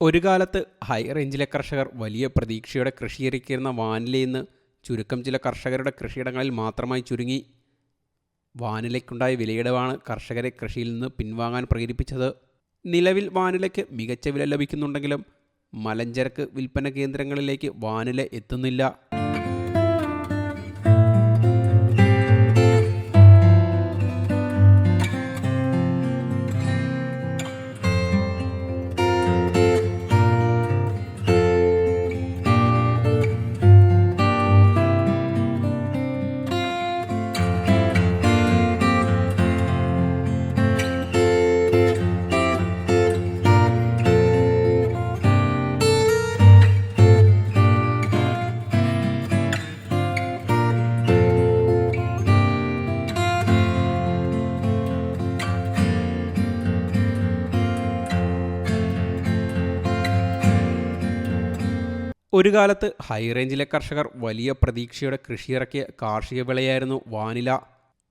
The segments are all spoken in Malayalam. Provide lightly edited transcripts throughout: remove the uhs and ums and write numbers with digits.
ഒരു കാലത്ത് ഹൈ റേഞ്ചിലെ കർഷകർ വലിയ പ്രതീക്ഷയോടെ കൃഷിയിറക്കിയിരുന്ന വാനിലയിൽ നിന്ന് ചുരുക്കം ചില കർഷകരുടെ കൃഷിയിടങ്ങളിൽ മാത്രമായി ചുരുങ്ങി. വാനിലയ്ക്കുണ്ടായ വിലയിടിവാണ് കർഷകരെ കൃഷിയിൽ നിന്ന് പിൻവാങ്ങാൻ പ്രേരിപ്പിച്ചത്. നിലവിൽ വാനിലയ്ക്ക് മികച്ച വില ലഭിക്കുന്നുണ്ടെങ്കിലും മലഞ്ചരക്ക് വിൽപ്പന കേന്ദ്രങ്ങളിലേക്ക് വാനില എത്തുന്നില്ല. ഒരു കാലത്ത് ഹൈ റേഞ്ചിലെ കർഷകർ വലിയ പ്രതീക്ഷയോടെ കൃഷിയിറക്കിയ കാർഷിക വിളയായിരുന്നു വാനില.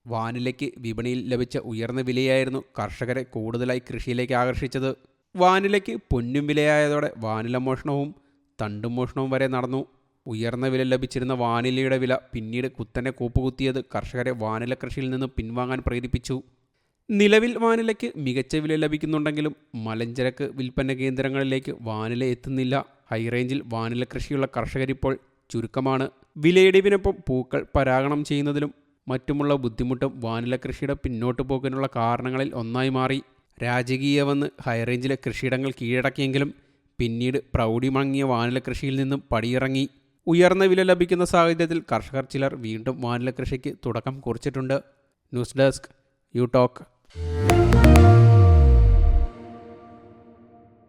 വാനിലയ്ക്ക് വിപണിയിൽ ലഭിച്ച ഉയർന്ന വിലയായിരുന്നു കർഷകരെ കൂടുതലായി കൃഷിയിലേക്ക് ആകർഷിച്ചത്. വാനിലയ്ക്ക് പൊന്നും വിലയായതോടെ വാനില മോഷണവും തണ്ടുമോഷണവും വരെ നടന്നു. ഉയർന്ന വില ലഭിച്ചിരുന്ന വാനിലയുടെ വില പിന്നീട് കുത്തനെ കൂപ്പുകുത്തിയത് കർഷകരെ വാനില കൃഷിയിൽ നിന്ന് പിൻവാങ്ങാൻ പ്രേരിപ്പിച്ചു. നിലവിൽ വാനിലയ്ക്ക് മികച്ച വില ലഭിക്കുന്നുണ്ടെങ്കിലും മലഞ്ചരക്ക് വിൽപ്പന കേന്ദ്രങ്ങളിലേക്ക് വാനില എത്തുന്നില്ല. ഹൈറേഞ്ചിൽ വാനില കൃഷിയുള്ള കർഷകരിപ്പോൾ ചുരുക്കമാണ്. വിലയിടിവിനൊപ്പം പൂക്കൾ പരാഗണം ചെയ്യുന്നതിലും മറ്റുമുള്ള ബുദ്ധിമുട്ടും വാനില കൃഷിയുടെ പിന്നോട്ട് പോകാനുള്ള കാരണങ്ങളിൽ ഒന്നായി മാറി. രാജകീയമെന്ന് ഹൈറേഞ്ചിലെ കൃഷിയിടങ്ങൾ കീഴടക്കിയെങ്കിലും പിന്നീട് പ്രൗഢി മങ്ങിയ വാനില കൃഷിയിൽ നിന്നും പടിയിറങ്ങി. ഉയർന്ന വില ലഭിക്കുന്ന സാഹചര്യത്തിൽ കർഷകർ ചിലർ വീണ്ടും വാനില കൃഷിക്ക് തുടക്കം കുറിച്ചിട്ടുണ്ട്. News desk you talk.